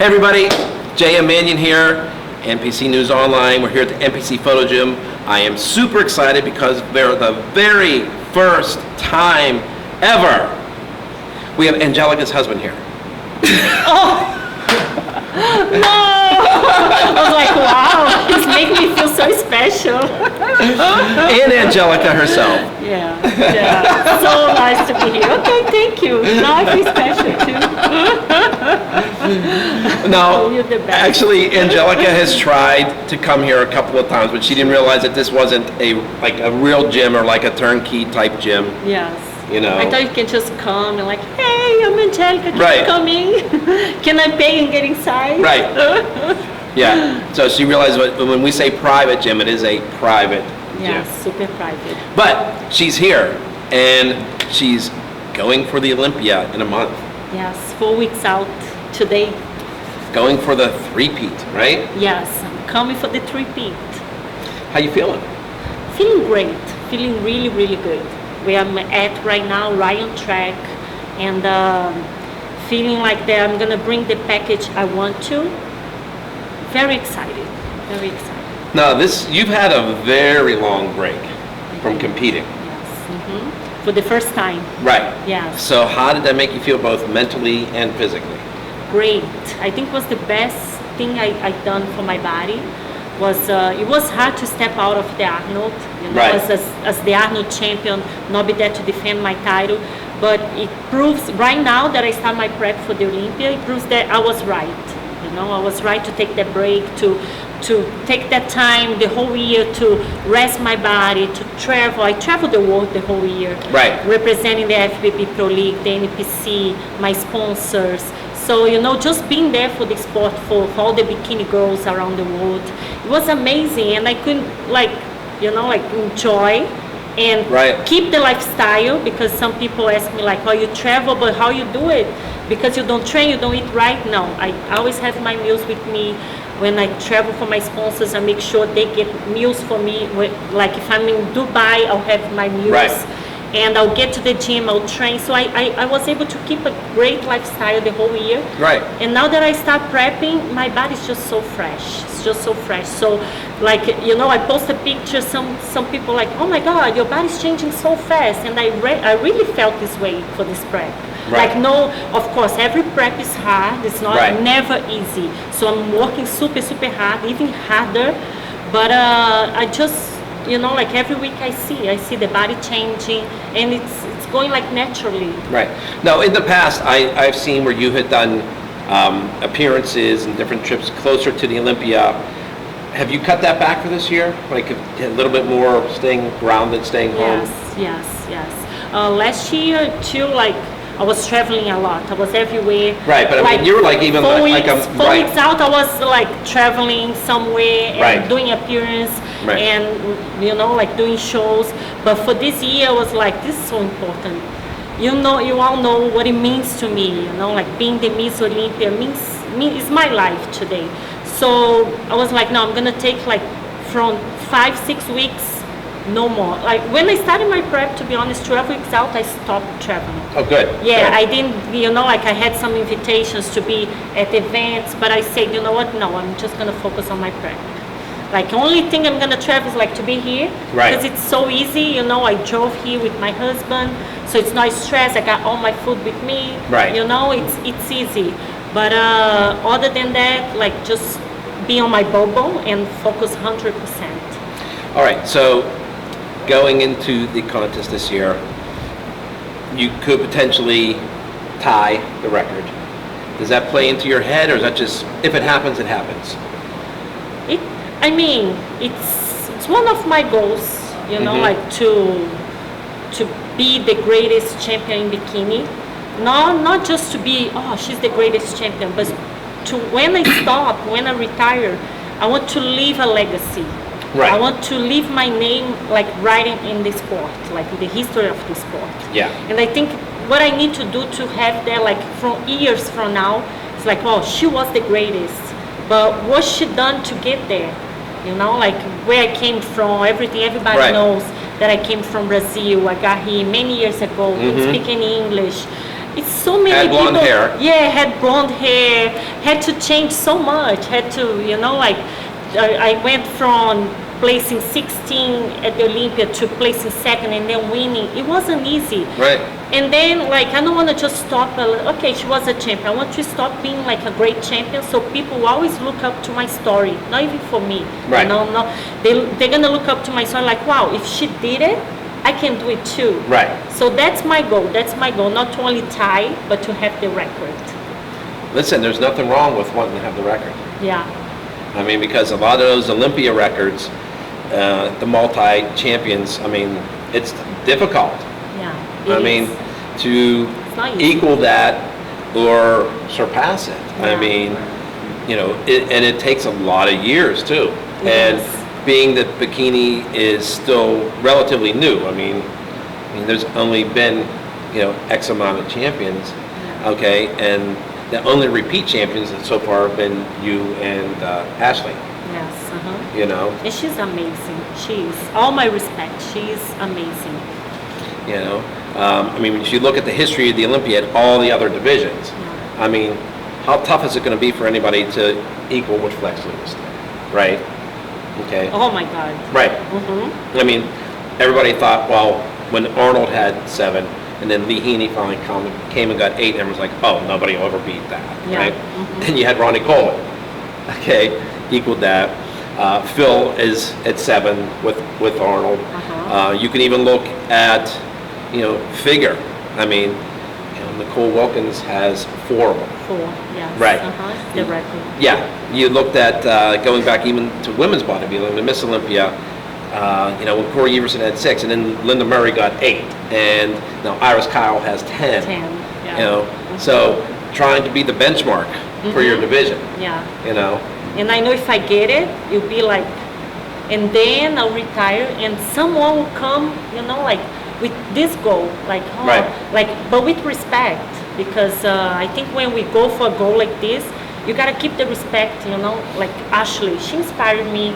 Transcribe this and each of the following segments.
Hey everybody, J.M. Manion here, NPC News Online. We're here at the NPC Photo Gym. I am super excited because for the very first time ever, we have Angelica's husband here. Oh! No! I was like, wow, he's making me feel so special. And Angelica herself. Yeah. So nice to be here. Okay, thank you. Now I feel special too. No, You're the best. actually, Angelica has tried to come here a couple of times, but she didn't realize that this wasn't a real gym or like a turnkey type gym. Yes. You know. I thought you can just come and like, hey, I'm Angelica, Right. coming. Can I pay and get inside? Right. Yeah. So she realized when we say private gym, it is a private Yeah, gym. super private. But she's here, and she's going for the Olympia in a month. Yes, 4 weeks out today. Going for the three-peat, right? Yes, I'm coming for the three-peat. How you feeling? Feeling great, feeling really, really good. Where I'm at right now, right on track, and feeling like that I'm gonna bring the package I want to. Very excited, very excited. Now, you've had a very long break from competing. Yes, for the first time. Right. Yes. So how did that make you feel both mentally and physically? Great. I think it was the best thing I done for my body. It was hard to step out of the Arnold, Right. as the Arnold champion, not be there to defend my title, but it proves right now that I start my prep for the Olympia, it proves that I was right. I was right to take that break, to take that time the whole year to rest my body, to travel. I traveled the world the whole year, Right. representing the FBB Pro League, the NPC, my sponsors. So, just being there for the sport, for all the bikini girls around the world, it was amazing. And I couldn't, enjoy and Right. keep the lifestyle, because some people ask me, oh, you travel, but how you do it? Because you don't train, you don't eat right? No, I always have my meals with me. When I travel for my sponsors, I make sure they get meals for me. Like if I'm in Dubai, I'll have my meals. Right. And I'll get to the gym, I'll train. So I was able to keep a great lifestyle the whole year. Right. And now that I start prepping, my body's just so fresh. It's just so fresh. So, I post a picture, some people like, oh my God, your body's changing so fast. And I really felt this way for this prep. Right. Of course, every prep is hard. It's not Right. never easy. So I'm working super, super hard, even harder. But I just, every week I see the body changing, and it's going naturally. Right. Now, in the past, I've seen where you had done appearances and different trips closer to the Olympia. Have you cut that back for this year? Like a little bit more staying grounded, staying home? Yes. Last year too, I was traveling a lot. I was everywhere. Right, but I mean, you were even 4 like weeks, a 4 right. weeks out. I was somewhere and Right. doing appearance Right. and doing shows. But for this year, I was this is so important. You all know what it means to me. Being the Miss Olympia is my life today. So I was no, I'm gonna take from 5-6 weeks. No more. When I started my prep, to be honest, 12 weeks out, I stopped traveling. Oh, good. Yeah, Good. I didn't, I had some invitations to be at events, but I said, you know what, no, I'm just going to focus on my prep. Only thing I'm going to travel is to be here. Right. Because it's so easy, I drove here with my husband, so it's not stress. I got all my food with me. Right. It's easy. But other than that, just be on my bubble and focus 100%. All right, so going into the contest this year, you could potentially tie the record. Does that play into your head, or is that just, if it happens, it happens? It's one of my goals, to be the greatest champion in bikini. Not just to be, oh, she's the greatest champion, but to when I stop, when I retire, I want to leave a legacy. Right. I want to leave my name writing in the sport, in the history of the sport. Yeah. And I think what I need to do to have that from years from now, it's oh, she was the greatest, but what she done to get there? Where I came from, everything, everybody Right. knows that I came from Brazil. I got here many years ago, Mm-hmm. speaking English. it's so many Had blonde people. hair. Yeah, had blonde hair. Had to change so much. Had to, like, I went from placing 16 at the Olympia to placing second and then winning. It wasn't easy. Right. And then, like, I don't want to just stop. Okay, she was a champion. I want to stop being like a great champion, so people always look up to my story. Not even for me. Right. No. They're gonna look up to my story like, wow, if she did it, I can do it too. Right. So that's my goal. That's my goal. Not to only tie, but to have the record. Listen, there's nothing wrong with wanting to have the record. Yeah. I mean, because a lot of those Olympia records, the multi-champions, I mean, it's difficult. Yeah. I it mean, is. to not easy. equal that or surpass it. I Yeah. mean, and it takes a lot of years too. And Yes. being that bikini is still relatively new, I mean, there's only been, X amount of champions, okay, and the only repeat champions so far have been you and Ashley, Yes. Uh-huh. And she's amazing. She's all my respect. She's amazing. I mean, if you look at the history of the Olympia at all the other divisions, I mean, how tough is it going to be for anybody to equal what Flex Lewis did, right? Okay. Oh my God. Right. Mm-hmm. I mean, everybody thought, well, when Arnold had 7, and then Lee Heaney finally came and got 8, and everyone's like, oh, nobody will ever beat that, Yeah. right? Mm-hmm. Then you had Ronnie Coleman, okay, equaled that. Phil is at 7 with Arnold. Uh-huh. You can even look at, figure. I mean, Nicole Wilkins has 4 of them. 4. Yes. Right. Uh-huh. The record. Yeah, you looked at going back even to women's bodybuilding, the Miss Olympia. When Corey Everson had 6, and then Linda Murray got 8, and now Iris Kyle has 10. 10. Yeah. So trying to be the benchmark for your division. Yeah. And I know if I get it, it'll be like, and then I'll retire, and someone will come, like with this goal, like, Right. but with respect, because I think when we go for a goal like this, you gotta keep the respect, like Ashley, she inspired me,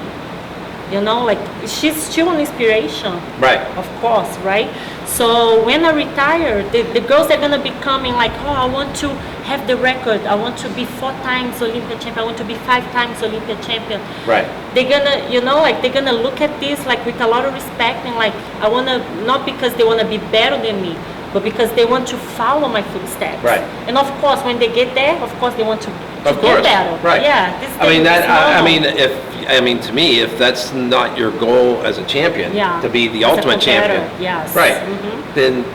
like she's still an inspiration. Right. Of course, right? So when I retire, the girls are gonna be coming like, oh, I want to have the record. I want to be 4 times Olympia champion. I want to be 5 times Olympia champion. Right. They're gonna, like they're gonna look at this like with a lot of respect and like, I wanna, not because they wanna be better than me, but because they want to follow my footsteps. Right. And of course, when they get there, of course they want to Of get course. better. Right. Yeah. I mean, to me, if that's not your goal as a champion, Yeah. to be the As a ultimate champion, competitor, yes. right, Mhm. then,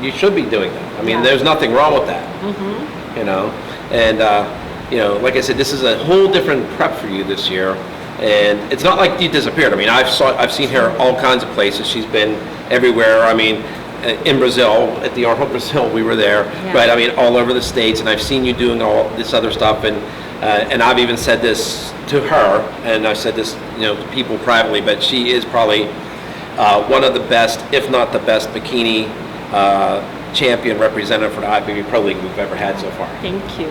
you should be doing that. I mean, Yeah. there's nothing wrong with that, and, like I said, this is a whole different prep for you this year, and it's not like you disappeared. I mean, I've seen her all kinds of places. She's been everywhere. I mean, in Brazil, at the Arnold Brazil, we were there, Yeah. right? I mean, all over the States, and I've seen you doing all this other stuff, and I've even said this to her, and I've said this, to people privately, but she is probably one of the best, if not the best, bikini champion representative for the IFBB Pro League we've ever had so far. Thank you.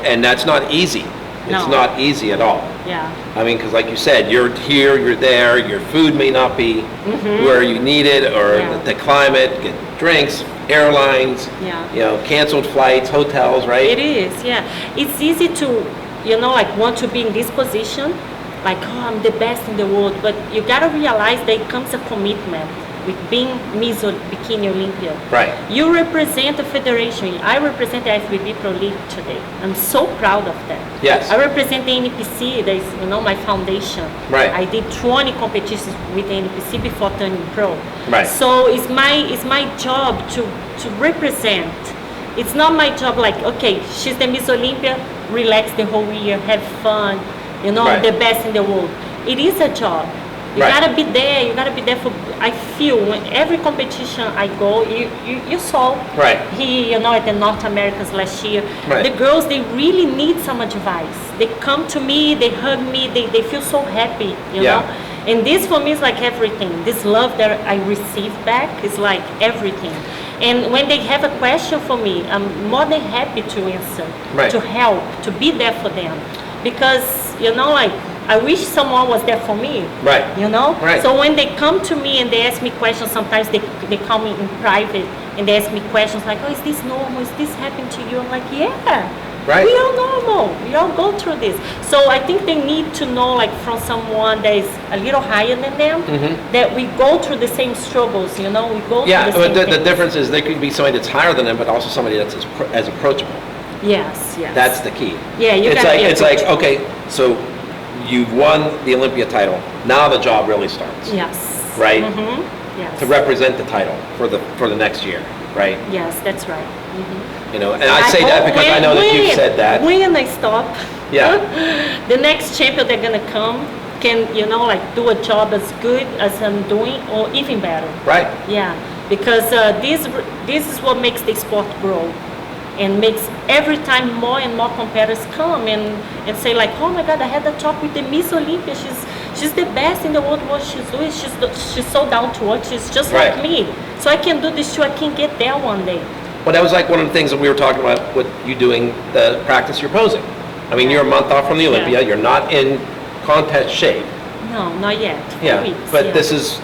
And that's not easy. It's No. not easy at all. Yeah. I mean, because like you said, you're here, you're there, your food may not be where you need it, or Yeah. the climate, get drinks, airlines, Yeah. canceled flights, hotels, right? It is, yeah. It's easy to, like want to be in this position, like, oh, I'm the best in the world. But you gotta realize there comes a commitment with being Miss Bikini Olympia. Right. You represent the federation. I represent the IFBB Pro League today. I'm so proud of that. Yes. I represent the NPC, that is, my foundation. Right. I did 20 competitions with the NPC before turning pro. Right. So it's my job to represent. It's not my job like, okay, she's the Miss Olympia, relax the whole year, have fun, Right. the best in the world. It is a job. You Right. gotta be there. You gotta be there for. I feel when every competition I go, you saw Right. here, at the North Americas last year. Right. The girls, they really need some advice. They come to me, they hug me, they feel so happy, Yeah. know. And this for me is like everything. This love that I receive back is like everything. And when they have a question for me, I'm more than happy to answer, Right. to help, to be there for them. Because, like, I wish someone was there for me. Right. Right. Right. So when they come to me and they ask me questions, sometimes they call me in private and they ask me questions like, oh, is this normal? Is this happening to you? I'm like, yeah. Right. We are normal. We all go through this. So I think they need to know, like, from someone that is a little higher than them, that we go through the same struggles. You know, we go Yeah, through the but same the things. difference is they could be somebody that's higher than them, but also somebody that's as approachable. Yes. That's the key. Yeah, you it's gotta like be it's like approachable. okay, so you've won the Olympia title. Now the job really starts. Yes. Right? Yes. To represent the title for the next year, right? Yes, that's right. You know, and I say that because I know that you've said that. When I stop, Yeah. the next champion they're gonna come can, you know, like do a job as good as I'm doing or even better. Right. Yeah, because this is what makes the sport grow, and makes every time more and more competitors come and say like, oh my God, I had a talk with the Miss Olympia. She's the best in the world. What she's doing, she's so down to earth. She's just Right. like me. So I can do this too. I can get there one day. Well, that was like one of the things that we were talking about with you doing the practice you're posing. I mean, you're a month off from the Olympia. Yeah. You're not in contest shape. No, not yet. 4 weeks. But yeah. this is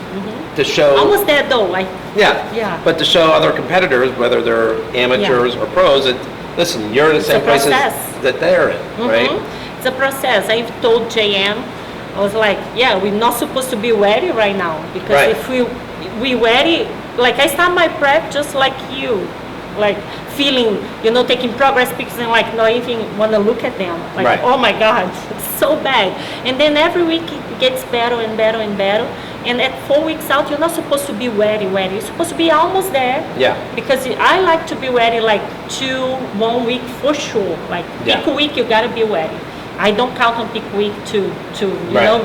to show. Almost there though. Yeah. But to show other competitors, whether they're amateurs or pros, that listen, you're in the same a places process. that they're in, right? It's a process. I've told JM, I was like, yeah, we're not supposed to be ready right now, because Right. if we ready, like I start my prep just like you, like feeling, you know, taking progress pictures and like not even want to look at them, like Right. oh my God, it's so bad. And then every week it gets better and better and better. And at 4 weeks out, you're not supposed to be ready. You're supposed to be almost there. Yeah. Because I like to be ready like 1 week for sure. Like Yeah. peak week, you gotta be ready. I don't count on peak week to you Right. know,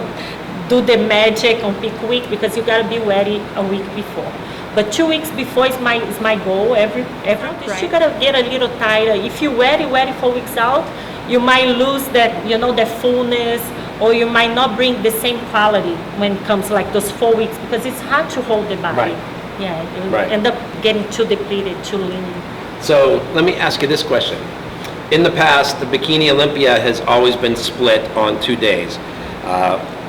do the magic on peak week, because you gotta be ready a week before. But 2 weeks before is my goal. Every Right. you gotta get a little tighter. If you ready 4 weeks out, you might lose that, you know, that fullness, or you might not bring the same quality when it comes like those 4 weeks, because it's hard to hold the body. Right. Yeah, you Right. end up getting too depleted, too lean. So let me ask you this question. In the past, the Bikini Olympia has always been split on 2 days.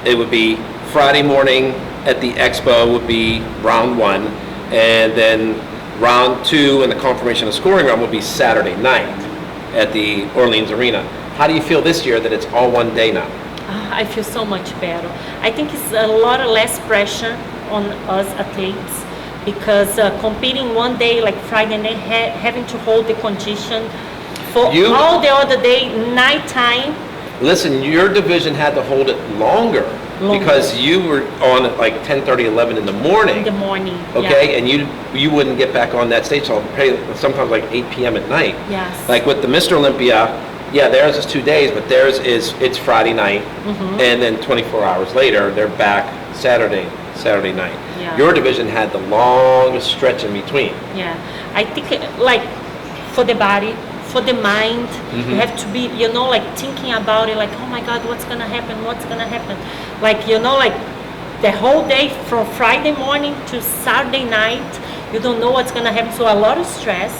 It would be Friday morning at the expo would be round 1, and then round 2 and the confirmation of scoring round would be Saturday night at the Orleans Arena. How do you feel this year that it's all one day now? I feel so much better. I think it's a lot less pressure on us athletes, because competing one day like Friday night, having to hold the condition for You- all the other day, nighttime. Listen, your division had to hold it longer because you were on at like 10:30, 11 in the morning. In the morning. Okay, and you wouldn't get back on that stage till sometimes like 8 p.m. at night. Yes. Like with the Mr. Olympia, yeah, theirs is 2 days, but theirs it's Friday night, and then 24 hours later they're back Saturday night. Yeah. Your division had the longest stretch in between. Yeah, I think like for the body, for the mind, you have to be, you know, like thinking about it, like, oh my God, what's gonna happen? What's gonna happen? Like, you know, like the whole day from Friday morning to Saturday night, you don't know what's gonna happen. So a lot of stress,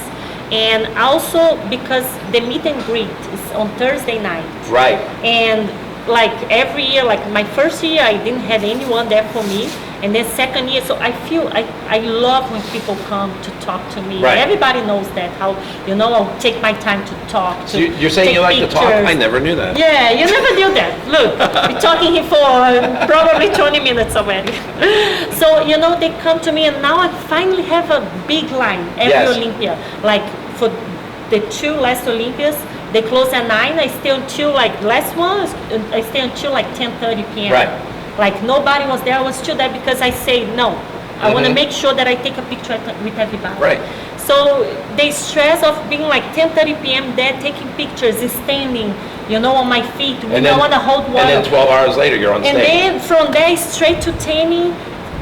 and also because the meet and greet is on Thursday night. Right. And like every year, like my first year, I didn't have anyone there for me, and then second year, so I feel I love when people come to talk to me. Right. Everybody knows that, how, you know, I'll take my time to talk. So you're saying you like to talk? I never knew that. Yeah, you never knew that. Look, we're talking here for probably 20 minutes already. So, you know, they come to me, and now I finally have a big line every Yes. Olympia. Like for the 2 last Olympias, they close at 9. I stay until like last one. I stay until like 10:30 p.m. Right. Like nobody was there. I was still there because I say no. I want to make sure that I take a picture with everybody. Right. So the stress of being like 10:30 p.m. there, taking pictures, standing, you know, on my feet. When I want to hold water. And then 12 hours later, you're on And stage. then from there straight to tanning,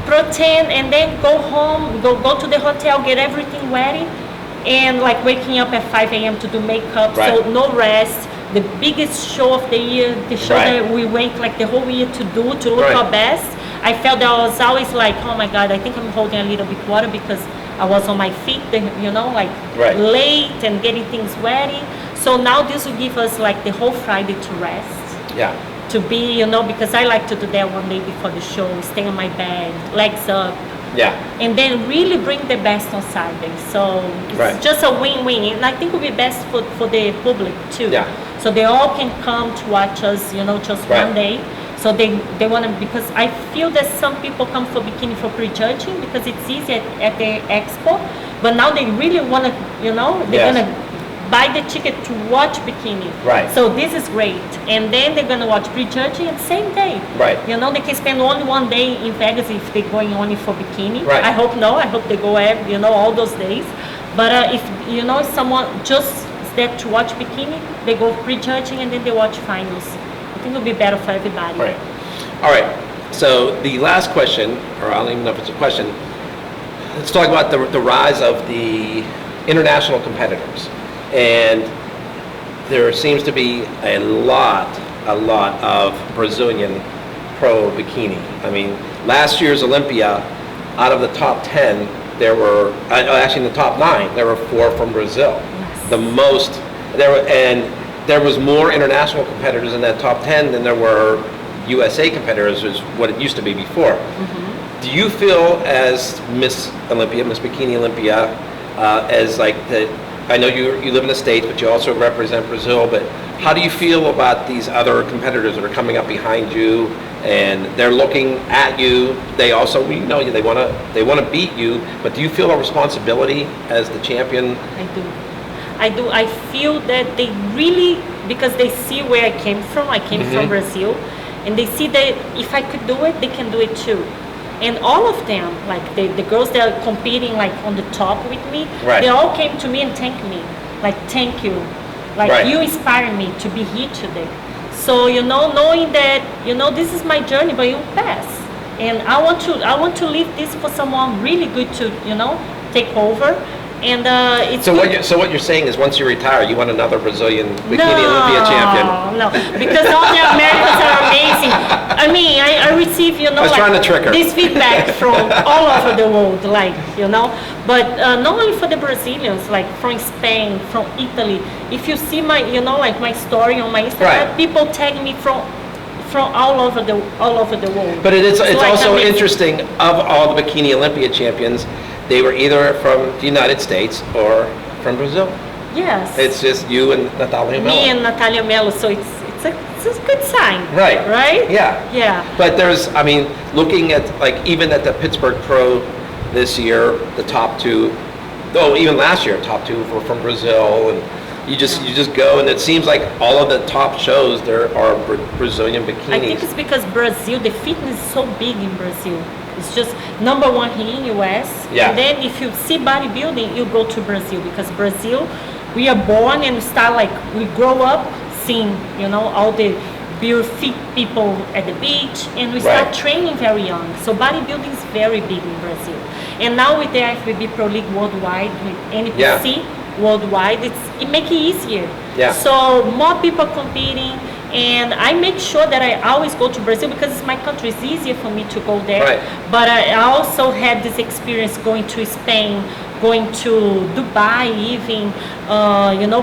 protein, and then go home, go to the hotel, get everything ready, and like waking up at 5 a.m. to do makeup. Right. So no rest. The biggest show of the year, the show Right. that we wait like the whole year to do, to look Right. our best. I felt that I was always like, oh my God, I think I'm holding a little bit water because I was on my feet, you know, like Right. late and getting things ready. So now this will give us like the whole Friday to rest. Yeah. To be, you know, because I like to do that one day before the show, stay on my bed, legs up, Yeah. And then really bring the best on Saturday. So it's Right. just a win-win. And I think it will be best for the public too. Yeah. So they all can come to watch us, just Right. one day. So they want to, because I feel that some people come for bikini for prejudging because it's easy at the expo, but now they really want to, they're Yes. going to buy the ticket to watch bikini. Right. So this is great. And then they're going to watch prejudging at the same day. Right. They can spend only one day in Vegas if they're going only for bikini. Right. I hope no. I hope they go, all those days. But if, someone just is there to watch bikini, they go prejudging and then they watch finals. I think it'll be better for everybody. Right. All right. So the last question, or I don't even know if it's a question. Let's talk about the rise of the international competitors. And there seems to be a lot of Brazilian pro bikini. I mean, last year's Olympia, out of the top 10, there were, actually in the top 9, there were 4 from Brazil. Yes. The most, there was more international competitors in that top 10 than there were USA competitors, is what it used to be before. Mm-hmm. Do you feel as Miss Olympia, Miss Bikini Olympia, as like I know you live in the States, but you also represent Brazil, but how do you feel about these other competitors that are coming up behind you and they're looking at you? They also, they want to beat you, but do you feel a responsibility as the champion? I do. I feel that they really, because they see where I came from. I came from Brazil, and they see that if I could do it, they can do it too. And all of them, like the girls that are competing like on the top with me, right. They all came to me and thanked me. Like, thank you. Like, right. You inspire me to be here today. So, knowing that, this is my journey, but you'll pass. And I want to leave this for someone really good to, take over. And it's so what you're saying is once you retire, you want another Brazilian Bikini Olympia champion? No, because all the Americans are amazing. I mean, I receive, I was trying to trick her. This feedback from all over the world, But not only for the Brazilians, like from Spain, from Italy. If you see my, my story on my Instagram, right. People tag me from all over the world. But it's like also amazing. Interesting, of all the Bikini Olympia champions, they were either from the United States or from Brazil. Yes. It's just you and Natalia Mello. Me and Natalia Mello, so it's a good sign. Right. Right? Yeah. Yeah. But looking at even at the Pittsburgh Pro this year, the top 2, even last year, top 2 were from Brazil, and you just go, and it seems like all of the top shows there are Brazilian bikinis. I think it's because Brazil, the fitness is so big in Brazil. It's just number 1 here in US. Yeah. And then if you see bodybuilding, you go to Brazil, because Brazil, we are born and we grow up seeing, all the fit people at the beach, and we start right. training very young. So bodybuilding is very big in Brazil. And now with the FBB Pro League worldwide, with NPC worldwide, it makes it easier. Yeah. So more people competing. And I make sure that I always go to Brazil because it's my country. It's easier for me to go there. Right. But I also had this experience going to Spain, going to Dubai, even,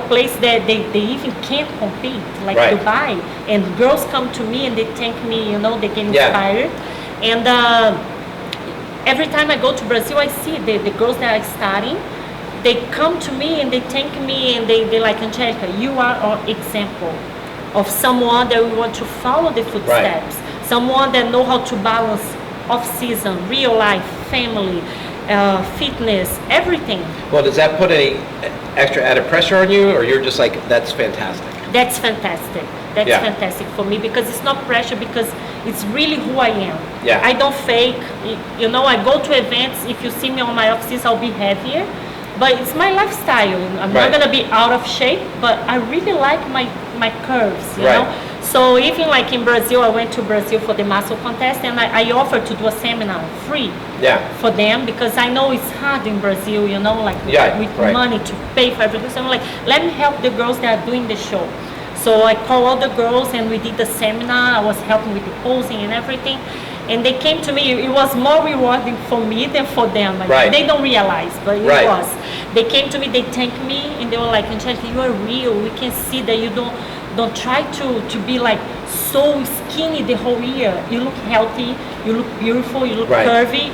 places that they even can't compete, like right. Dubai. And girls come to me and they thank me, they get inspired. Yeah. And every time I go to Brazil, I see the girls that are starting. They come to me and they thank me and they like, Angelica, you are our example of someone that we want to follow the footsteps, right. Someone that know how to balance off-season, real life, family, fitness, everything. Well, does that put any extra added pressure on you, or you're just like, that's fantastic? That's fantastic. That's fantastic for me, because it's not pressure, because it's really who I am. Yeah. I don't fake. I go to events. If you see me on my off-season, I'll be heavier. But it's my lifestyle. I'm right. not gonna be out of shape, but I really like my curves, you right. know? So even like in Brazil, I went to Brazil for the muscle contest, and I offered to do a seminar free for them, because I know it's hard in Brazil, with right. money to pay for everything. So I'm like, let me help the girls that are doing the show. So I called all the girls and we did the seminar. I was helping with the posing and everything. And they came to me. It was more rewarding for me than for them. Like, right. They don't realize, but it right. was. They came to me, they thanked me, and they were like, Angelica, you are real. We can see that you don't try to be like so skinny the whole year. You look healthy, you look beautiful, you look right. curvy.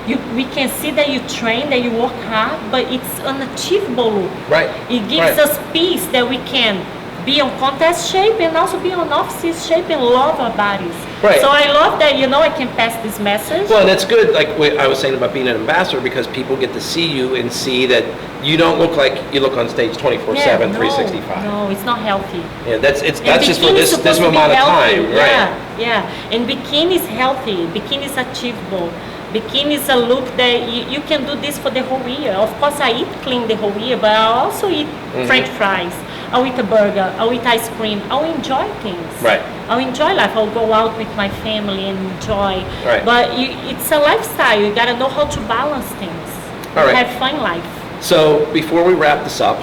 we can see that you train, that you work hard, but it's unachievable look. Right. It gives Right. us peace that we can be on contest shape and also be on off-season shape and love our bodies. Right. So I love that, I can pass this message. Well, and it's good, like what I was saying about being an ambassador, because people get to see you and see that you don't look like you look on stage 24/7, 365. No, it's not healthy. Yeah, that's just for bikini is this supposed to be amount of healthy. time, right? Yeah. And bikini is healthy. Bikini is achievable. Bikini is a look that you can do this for the whole year. Of course, I eat clean the whole year, but I also eat French fries. I'll eat a burger. I'll eat ice cream. I'll enjoy things. Right. I'll enjoy life. I'll go out with my family and enjoy. Right. But it's a lifestyle. You gotta know how to balance things. All right. Have fun life. So before we wrap this up,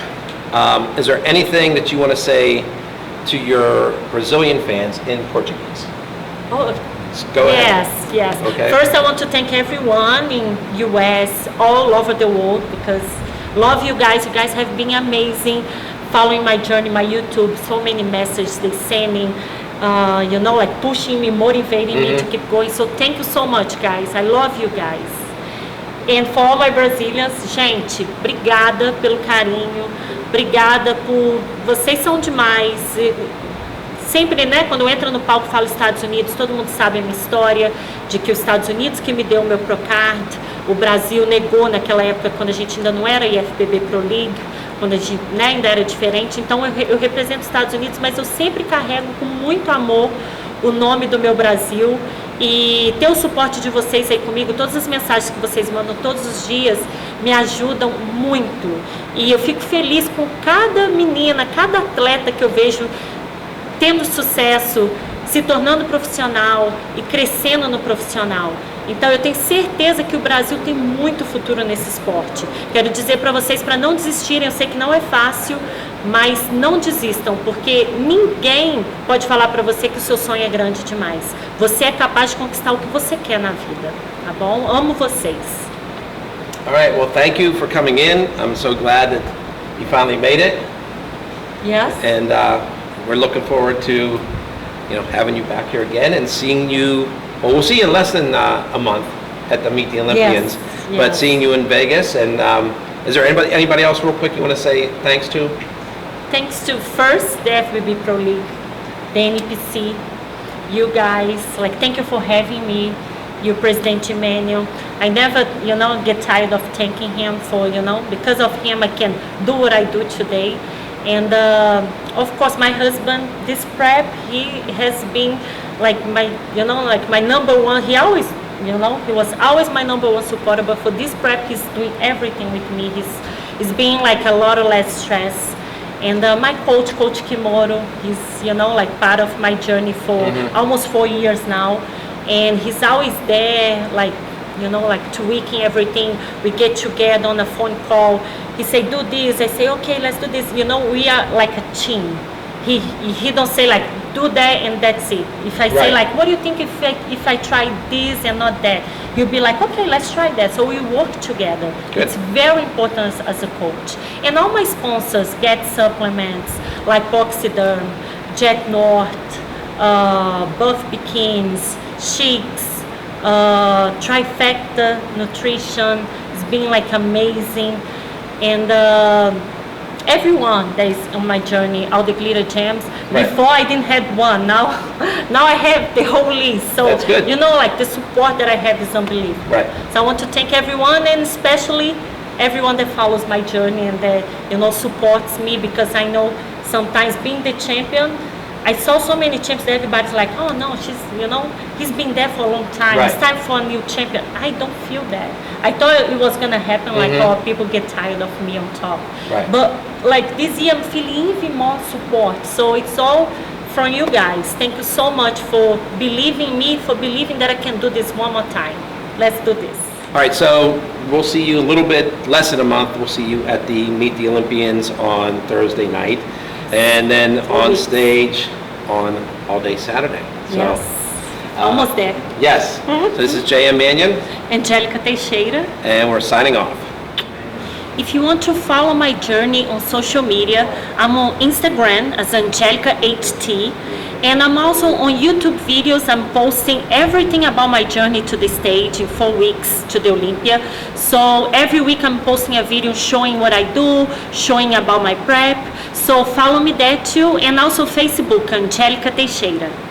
is there anything that you want to say to your Brazilian fans in Portuguese? Oh, Go ahead. Yes. Okay. First, I want to thank everyone in US, all over the world, because love you guys. You guys have been amazing, following my journey, my YouTube. So many messages they sending, like pushing me, motivating me to keep going. So thank you so much, guys. I love you guys. And for all my Brazilians, gente, obrigada pelo carinho, obrigada por... Vocês são demais. Sempre, quando entra no palco e falo Estados Unidos, todo mundo sabe a minha história, de que os Estados Unidos que me deu o meu Procard, o Brasil negou naquela época, quando a gente ainda não era IFBB Pro League, quando a gente ainda era diferente. Então eu represento os Estados Unidos, mas eu sempre carrego com muito amor o nome do meu Brasil. E ter o suporte de vocês aí comigo, todas as mensagens que vocês mandam todos os dias me ajudam muito. E eu fico feliz com cada menina, cada atleta que eu vejo tendo sucesso, se tornando profissional e crescendo no profissional. Então eu tenho certeza que o Brasil tem muito futuro nesse esporte. Quero dizer para vocês para não desistirem, eu sei que não é fácil, mas não desistam, porque ninguém pode falar para você que o seu sonho é grande demais. Você é capaz de conquistar o que você quer na vida, tá bom? Amo vocês. All right, well, thank you for coming in. I'm so glad that you finally made it. Yes. And we're looking forward to, having you back here again and seeing you. Well, we'll see you in less than a month at the Meet the Olympians. Yes. But seeing you in Vegas. And is there anybody else real quick you want to say thanks to? Thanks to first the FBB Pro League, the NPC, you guys. Thank you for having me. You, President Manion. I never, get tired of thanking him for, because of him I can do what I do today. And of course, my husband, this prep, he has been my number one. He always, he was always my number one supporter. But for this prep, he's doing everything with me. He's being a lot of less stress. And my coach, Coach Kimoro, he's part of my journey for almost 4 years now. And he's always there, tweaking everything. We get together on a phone call. He say, do this. I say, okay, let's do this. We are like a team. He don't say do that and that's it. If I say what do you think if I try this and not that? He'll be like, okay, let's try that. So we work together. Good. It's very important as a coach. And all my sponsors get supplements like Oxiderm, Jet North, Buff Bikinis, Cheeks, Trifecta Nutrition. It's been amazing. And everyone that is on my journey, all the glitter gems. Right. Before I didn't have one. Now I have the whole list. So that's good. the support that I have is unbelievable. Right. So I want to thank everyone, and especially everyone that follows my journey and that supports me, because I know sometimes being the champion, I saw so many champions that everybody's like, oh no, she's, he's been there for a long time. Right. It's time for a new champion. I don't feel that. I thought it was gonna happen, people get tired of me on top. Right. But this year, I'm feeling even more support. So it's all from you guys. Thank you so much for believing in me, for believing that I can do this one more time. Let's do this. All right, so we'll see you a little bit less than a month. We'll see you at the Meet the Olympians on Thursday night, and then on stage on all day Saturday. So, Yes. Almost there. Yes. So this is J.M. Manion, Angelica Teixeira. and we're signing off. If you want to follow my journey on social media, I'm on Instagram as Angelica HT, and I'm also on YouTube videos. I'm posting everything about my journey to the stage in 4 weeks to the Olympia. So every week I'm posting a video showing what I do, showing about my prep. So follow me there too, and also Facebook, Angelica Teixeira.